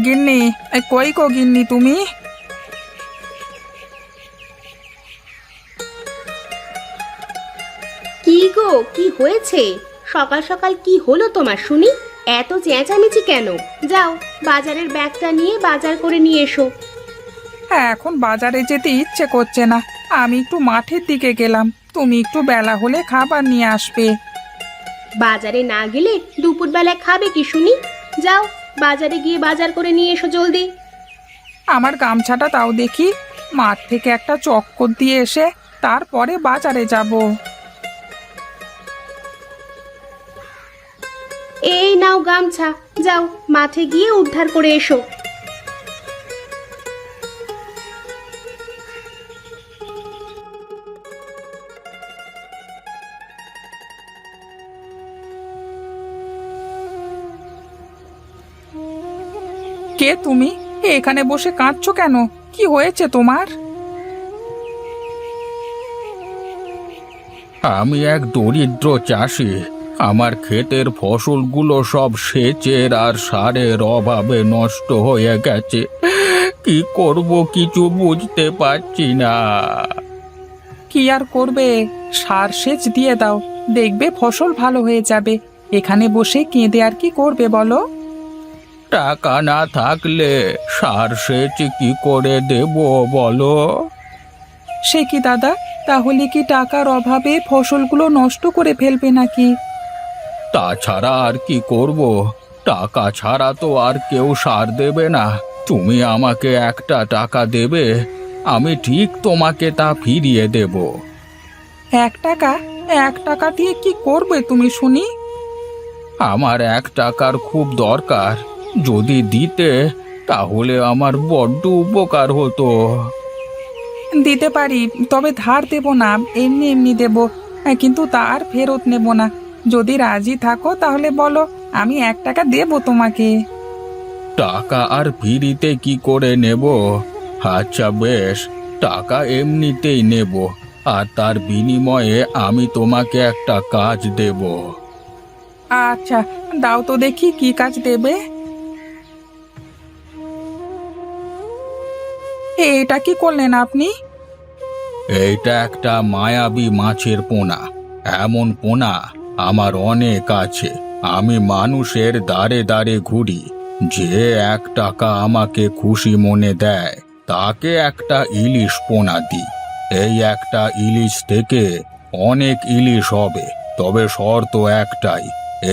গিন্নি, কই গো গিন্নি তুমি? কি গো, কি হয়েছে? সকাল সকাল কি হলো তোমার শুনি? এত চেঁচামেচি কেন? যাও, বাজারের ব্যাগটা নিয়ে বাজার করে নিয়ে এসো। হ্যাঁ, এখন বাজারে যেতে ইচ্ছে করছে না। আমি একটু মাঠের দিকে গেলাম, তুমি একটু বেলা হলে খাবার নিয়ে আসবে। বাজারে না গেলে দুপুরবেলায় খাবে কি শুনি? যাও, বাজারে গিয়ে বাজার করে নিয়ে এসো জলদি। আমার গামছাটা তাও দেখি। মাঠ থেকে একটা চক্কর দিয়ে এসে তারপরে বাজারে যাব। এই নাও গামছা, যাও মাঠে গিয়ে উদ্ধার করে এসো। কে তুমি? এখানে বসে কাঁদছো কেন? কি হয়েছে তোমার? আমি এক দরিদ্র চাষি। আমার ক্ষেতের ফসলগুলো সব সেচের আর সারের অভাবে নষ্ট হয়ে গেছে। কি করব কিছু বুঝতে পারছি না। কি আর করবে, সার সেচ দিয়ে দাও, দেখবে ফসল ভালো হয়ে যাবে। এখানে বসে কেঁদে আর কি করবে বলো? টাকা না থাকলে সার সেচ কি করে দেব বলো? সে কি দাদা, তাহলে কি টাকার অভাবে ফসলগুলো নষ্ট করে ফেলবে নাকি? তাছাড়া আর কি করব? টাকা ছাড়া তো আর কেউ সার দেবে না। তুমি আমাকে একটা টাকা দেবে, আমি ঠিক তোমাকে তা ফিরিয়ে দেব। 1 টাকা? 1 টাকা দিয়ে কি করবে তুমি শুনি? আমার 1 টাকার খুব দরকার। যদি দিতে তাহলে আমার বড্ড উপকার হতো। দিতে পারি, তবে ধার দেব না, এমনি এমনি দেব। কিন্তু তার ফেরত নেব না। যদি রাজি থাকো তাহলে বলো, আমি 1 টাকা দেব তোমাকে। টাকা আর ফিরিতে কি করে নেব? আচ্ছা বেশ, টাকা এমনিতেই নেব, আর তার বিনিময়ে আমি তোমাকে একটা কাজ দেব। আচ্ছা, দাও তো দেখি কি কাজ দেবে। এটা কি করলেন আপনি? এইটা একটা মায়াবী মাছের পোনা। এমন পোনা আমার অনেক আছে। আমি মানুষের দ্বারে দ্বারে ঘুরি। যে 1 টাকা আমাকে খুশি মনে দেয় তাকে একটা ইলিশ পোনা দিই। এই একটা ইলিশ থেকে অনেক ইলিশ হবে, তবে শর্ত একটাই,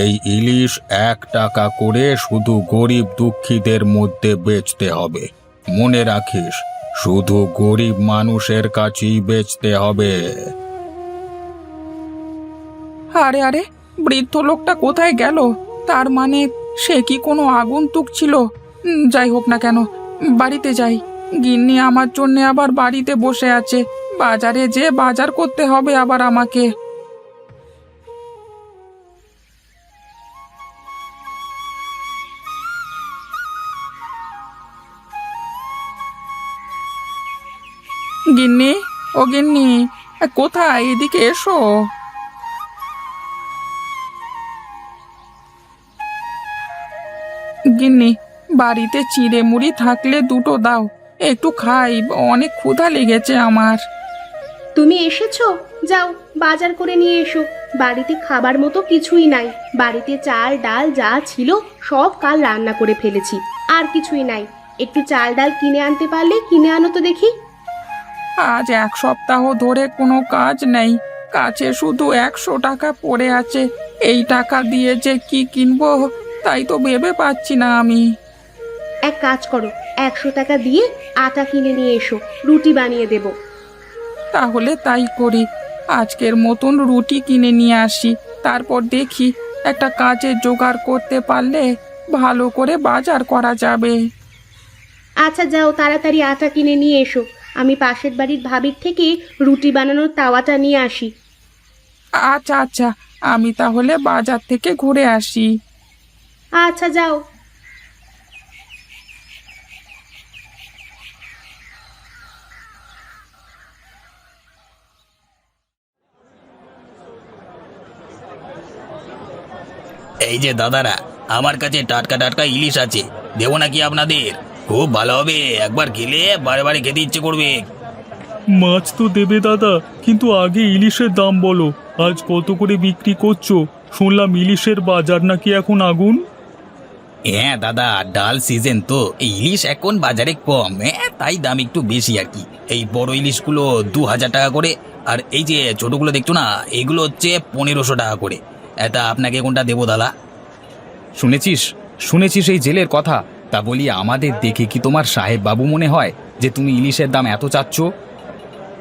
এই ইলিশ 1 টাকা করে শুধু গরিব দুঃখীদের মধ্যে বেচতে হবে। মনে রাখিস, শুধু গরিব মানুষের কাছেই বেচতে হবে। আরে আরে, বৃদ্ধ লোকটা কোথায় গেল? তার মানে সে কি কোনো আগন্তুক ছিল? যাই হোক না কেন, বাড়িতে যাই। গিন্নি আমার জন্য আবার বাড়িতে বসে আছে। বাজারে যে বাজার করতে হবে আবার আমাকে। গিন্নি, ও গিন্নি, কোথায়? এদিকে এসো। গিন্নি, বাড়িতে চিড়ে মুড়ি থাকলে দুটো দাও, একটু খাই, অনেক ক্ষুধা লেগেছে আমার। তুমি এসেছো? যাও, বাজার করে নিয়ে এসো। বাড়িতে খাবার মতো কিছুই নাই। বাড়িতে চাল ডাল যা ছিল সব কাল রান্না করে ফেলেছি, আর কিছুই নাই। একটু চাল ডাল কিনে আনতে পারলে কিনে আনো তো দেখি। আজ 1 সপ্তাহ ধরে কোনো কাজ নেই, কাছে শুধু 100 টাকা পড়ে আছে। এই টাকা দিয়ে যে কি কিনবো তাই তো ভেবে পাচ্ছি না আমি। এক কাজ করো, 100 টাকা দিয়ে আটা কিনে নিয়ে এসো, রুটি বানিয়ে দেব। তাহলে তাই করি, আজকের মতন রুটি কিনে নিয়ে আসি। তারপর দেখি, একটা কাজের জোগাড় করতে পারলে ভালো করে বাজার করা যাবে। আচ্ছা যাও, তাড়াতাড়ি আটা কিনে নিয়ে এসো। আমি পাশের বাড়ির ভাবির থেকে রুটি বানানোর তাওয়াটা নিয়ে আসি। আচ্ছা আচ্ছা, আমি তাহলে বাজার থেকে ঘুরে আসি। আচ্ছা যাও। এই যে দাদারা, আমার কাছে টাটকা টাটকা ইলিশ আছে, দেবো নাকি আপনাদের? খুব ভালো হবে, একবার খেলে বারে বারে খেতে ইচ্ছে করবে। মাছ তো দেবে দাদা, কিন্তু আগে ইলিশের দাম বলো। আজ কত করে বিক্রি করছো? শুনলাম ইলিশের বাজার নাকি এখন আগুন। হ্যাঁ দাদা, ডাল সিজন তো, এই ইলিশ এখন বাজারে কম, হ্যাঁ তাই দাম একটু বেশি আর কি। এই বড় ইলিশগুলো 2,000 টাকা করে, আর এই যে ছোটগুলো দেখছো না, এগুলো হচ্ছে 1,500 টাকা করে। এটা আপনাকে কোনটা দেবো দাদা? শুনেছিস শুনেছিস এই জেলের কথা? তা বলি, আমাদের দেখে কি তোমার সাহেব বাবু মনে হয় যে তুমি ইলিশের দাম এত চাচ্ছ?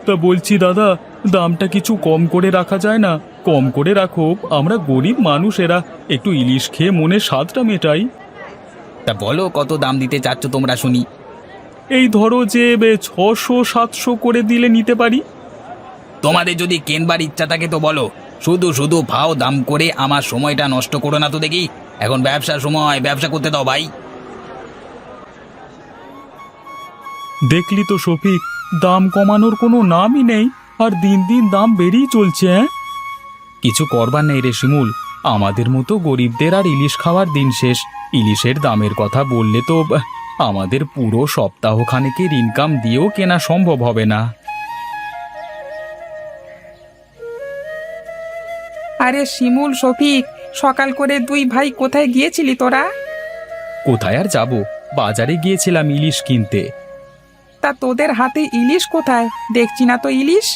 তা বলছি দাদা, দামটা কিছু কম করে রাখা যায় না? কম করে রাখো, আমরা গরিব মানুষেরা একটু ইলিশ খেয়ে মনের স্বাদটা মেটাই। তা বলো কত দাম দিতে চাচ্ছ তোমরা শুনি। এই ধরো যে 600-700 করে দিলে নিতে পারি। তোমাদের যদি কেনবার ইচ্ছা থাকে তো বলো, শুধু শুধু ভাও দাম করে আমার সময়টা নষ্ট করো না তো দেখি। এখন ব্যবসার সময়, ব্যবসা করতে দাও ভাই। দেখলি তো শফিক, দাম কমানোর কোনো নামই নেই, আর দিন দিন দাম বেড়েই চলছে। কিছু করবার নেই রে শিমুল, আমাদের মতো গরিবদের আর ইলিশ খাওয়ার দিন শেষ। ইলিশের দামের কথা বললে তো আমাদের পুরো সপ্তাহখানেকের ইনকাম দিয়েও কেনা সম্ভব হবে না। আরে শিমুল, শফিক, সকাল করে দুই ভাই কোথায় গিয়েছিলি তোরা? কোথায় আর যাব, বাজারে গিয়েছিলাম ইলিশ কিনতে। তা তোদের হাতে ইলিশ কোথায়? দেখছি না তো ইলিশ।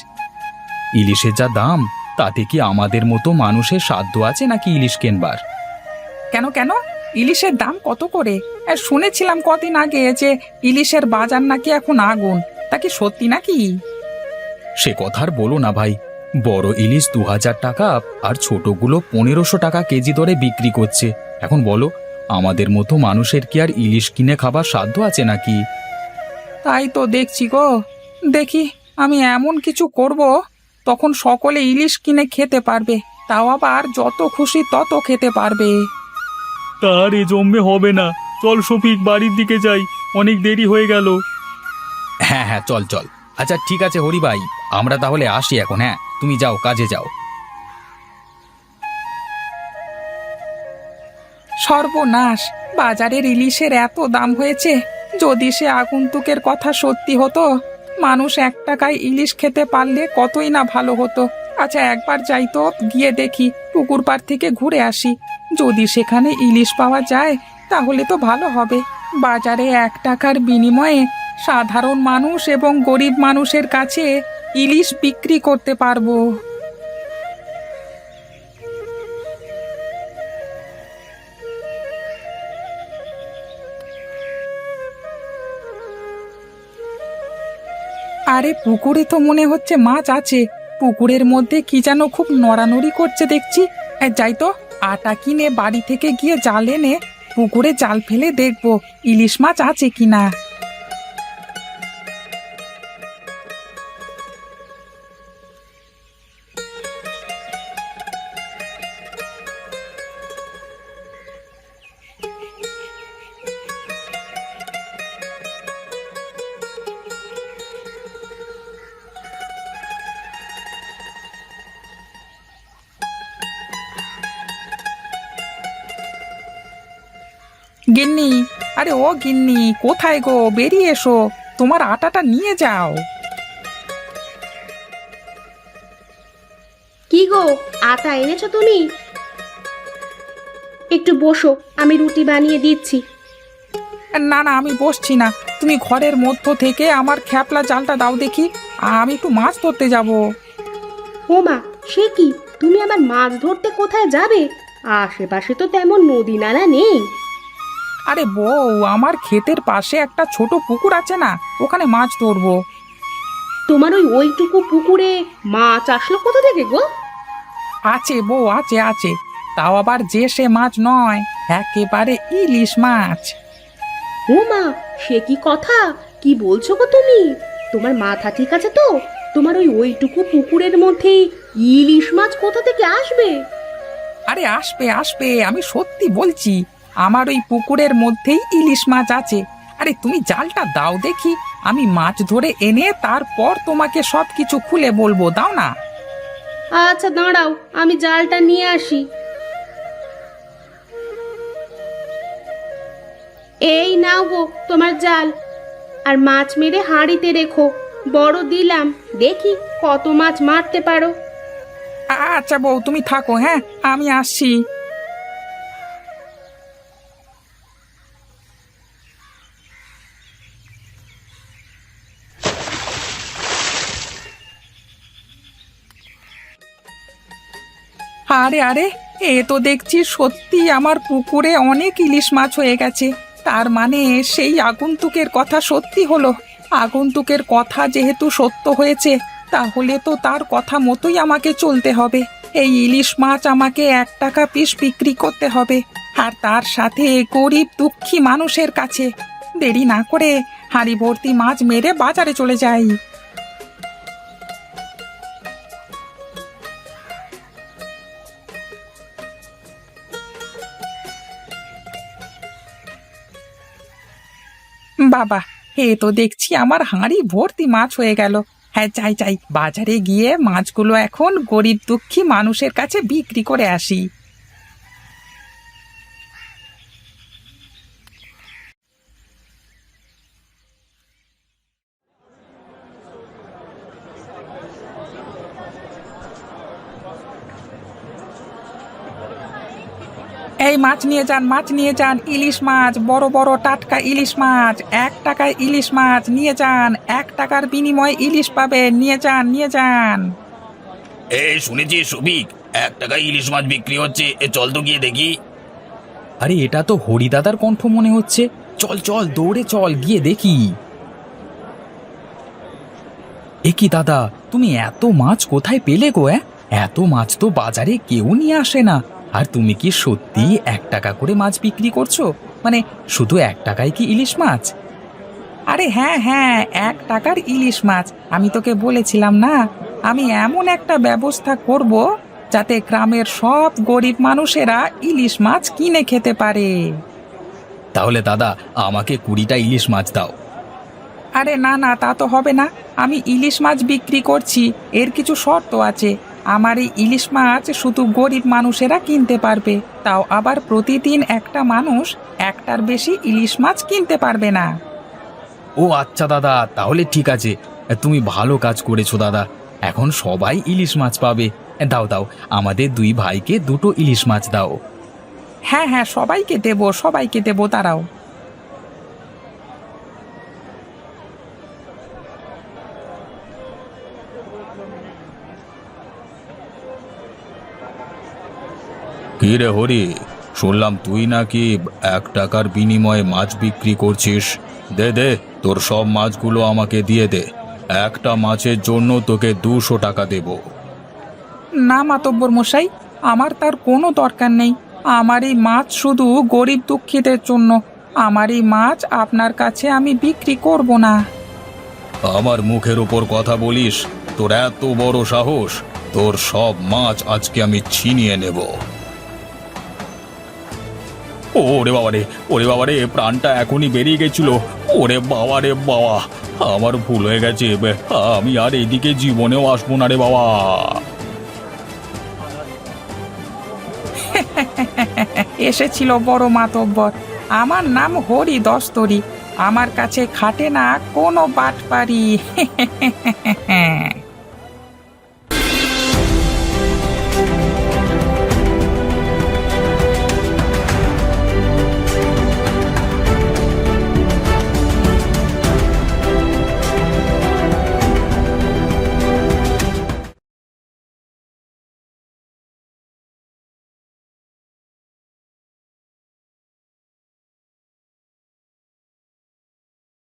ইলিশের যা দাম, তাতে কি আমাদের মতো মানুষের সাধ্য আছে নাকি ইলিশ কেনবার? কেন কেন, ইলিশের দাম কত করে? শুনেছিলাম কদিন আগে যে ইলিশের বাজার নাকি এখন আগুন। তা কি সত্যি নাকি? সে কথা আর বলো না ভাই, বড় ইলিশ 2,000 টাকা আর ছোটগুলো 1,500 টাকা কেজি দরে বিক্রি করছে। এখন বলো, আমাদের মতো মানুষের কি আর ইলিশ কিনে খাবার সাধ্য আছে নাকি? তাই তো দেখছি গো। দেখি আমি এমন কিছু করব, তখন সকলে ইলিশ কিনে খেতে পারবে, তাও আবার যত খুশি তত খেতে পারবে। তার এ জমবে হবে না। চল শফিক, বাড়ির দিকে যাই, অনেক দেরি হয়ে গেল। হ্যাঁ হ্যাঁ, চল চল। আচ্ছা ঠিক আছে হরি ভাই, আমরা তাহলে আসি এখন। হ্যাঁ, তুমি যাও, কাজে যাও। সর্বনাশ, বাজারের ইলিশের এত দাম হয়েছে। যদি সে আগন্তুকের কথা সত্যি হতো, মানুষ 1 টাকায় ইলিশ খেতে পারলে কতই না ভালো হতো। আচ্ছা একবার যাই তো, গিয়ে দেখি, পুকুর পাড় থেকে ঘুরে আসি। যদি সেখানে ইলিশ পাওয়া যায় তাহলে তো ভালো হবে। বাজারে 1 টাকার বিনিময়ে সাধারণ মানুষ এবং গরিব মানুষের কাছে ইলিশ বিক্রি করতে পারবো। আরে পুকুরে তো মনে হচ্ছে মাছ আছে। পুকুরের মধ্যে কি যেন খুব নড়ানড়ি করছে দেখছি। যাই তো, আটা কিনে বাড়ি থেকে গিয়ে জাল এনে পুকুরে জাল ফেলে দেখবো ইলিশ মাছ আছে কিনা। গিন্নি, আরে ও গিন্নি, কোথায় গো? বেরিয়ে এসো, তোমার আটাটা নিয়ে যাও। কি গো, আটা এনেছো তুমি? একটু বসো, আমি রুটি বানিয়ে দিচ্ছি। না না, আমি বসছি না। তুমি ঘরের মধ্য থেকে আমার খ্যাপলা জালটা দাও দেখি, আমি একটু মাছ ধরতে যাব। ও মা, সে কি, তুমি আবার মাছ ধরতে কোথায় যাবে? আশেপাশে তো তেমন নদী নালা নেই। আরে বউ, আমার ক্ষেতের পাশে একটা ছোট পুকুর আছে না, ওখানে মাছ ধরবো। তোমার ওইটুকু পুকুরে মাছ আসলো কোথা থেকে গো? আছে বউ, আছে আছে, তাও আবার যে সে মাছ নয়, একেবারে ইলিশ মাছ। ও মা, সে কি কথা, কি বলছো গো তুমি? তোমার মাথা ঠিক আছে তো? তোমার ওইটুকু পুকুরের মধ্যে ইলিশ মাছ কোথা থেকে আসবে? আরে আসবে আসবে, আমি সত্যি বলছি, আমার ওই পুকুরের মধ্যেই ইলিশ মাছ আছে। আরে তুমি জালটা দাও দেখি, আমি মাছ ধরে এনে তারপর তোমাকে সব কিছু খুলে বলবো, দাও না। আচ্ছা দাঁড়াও, আমি জালটা নিয়ে আসি। এই নাও গো তোমার জাল, আর মাছ মেরে হাঁড়িতে রেখো। বড় দিলাম, দেখি কত মাছ মারতে পারো। আচ্ছা বউ, তুমি থাকো, হ্যাঁ আমি আসছি। আরে আরে, এ তো দেখছি সত্যি আমার পুকুরে অনেক ইলিশ মাছ হয়ে গেছে। তার মানে সেই আগন্তুকের কথা সত্যি হলো। আগন্তুকের কথা যেহেতু সত্য হয়েছে, তাহলে তো তার কথা মতোই আমাকে চলতে হবে। এই ইলিশ মাছ আমাকে 1 টাকা পিস বিক্রি করতে হবে, আর তার সাথে গরিব দুঃখী মানুষের কাছে। দেরি না করে হাঁড়ি ভর্তি মাছ মেরে বাজারে চলে যাই। বাবা, এ তো দেখছি আমার হাঁড়ি ভর্তি মাছ হয়ে গেল। হ্যাঁ, যাই যাই, বাজারে গিয়ে মাছগুলো এখন গরিব দুঃখী মানুষের কাছে বিক্রি করে আসি। এই মাছ নিয়ে যান, মাছ নিয়ে যান, ইলিশ মাছ, বড় বড় টাটকা ইলিশ মাছ। 1 টাকায় ইলিশ মাছ নিয়ে যান, 1 টাকার বিনিময়ে ইলিশ পাবেন। নিয়ে যান, নিয়ে যান। এই শুনেছি সবিক, 1 টাকায় ইলিশ মাছ বিক্রি হচ্ছে, চল তো গিয়ে দেখি। আরে এটা তো হরিদাদার কণ্ঠ মনে হচ্ছে। চল চল, দৌড়ে চল, গিয়ে দেখি। এ কি দাদা, তুমি এত মাছ কোথায় পেলে গো? এত মাছ তো বাজারে কেউ নিয়ে আসে না। আর তুমি কি সত্যি 1 টাকা করে মাছ বিক্রি করছো? মানে শুধু 1 টাকায় কি ইলিশ মাছ? আরে হ্যাঁ হ্যাঁ, 1 টাকার ইলিশ মাছ। আমি তোকে বলেছিলাম না, আমি এমন একটা ব্যবস্থা করব যাতে গ্রামের সব গরিব মানুষেরা ইলিশ মাছ কিনে খেতে পারে। তাহলে দাদা, আমাকে 20টা ইলিশ মাছ দাও। আরে না না, তা তো হবে না। আমি ইলিশ মাছ বিক্রি করছি, এর কিছু শর্ত আছে। আমার এই ইলিশ মাছ শুধু গরিব মানুষেরা কিনতে পারবে, তাও আবার প্রতিদিন একটা মানুষ 1টার বেশি ইলিশ মাছ কিনতে পারবে না। ও আচ্ছা দাদা, তাহলে ঠিক আছে। তুমি ভালো কাজ করেছো দাদা, এখন সবাই ইলিশ মাছ পাবে। দাও দাও, আমাদের 2 ভাইকে 2টো ইলিশ মাছ দাও। হ্যাঁ হ্যাঁ, সবাইকে দেবো, সবাইকে দেবো, দাঁড়াও। কি রে হরি, শুনলাম তুই নাকি 1 টাকার বিনিময়ে মাছ বিক্রি করছিস। দে দে, তোর সব মাছগুলো আমাকে দিয়ে দে। একটা মাছের জন্য তোকে 200 টাকা দেব। না মাতব্বর মশাই, আমার তার কোনো দরকার নেই। আমার এই মাছ শুধু গরিব দুঃখীদের জন্য। আমার এই মাছ আপনার কাছে আমি বিক্রি করব না। আমার মুখের উপর কথা বলিস? তোর এত বড় সাহস! তোর সব মাছ আজকে আমি ছিনিয়ে নেব। ওরে বাবারে, ওরে বাবারে, প্রাণটা এখনই বেরিয়ে গেছিল। ওরে বাবারে বাবা, আমার ভুল হয়ে গেছে। আমি আর এদিকে জীবনেও আসবো না রে বাবা। এসেছিল বড় মাতব্বর। আমার নাম হরি দস্তরি। আমার কাছে খাটে না কোনো বাটপারি।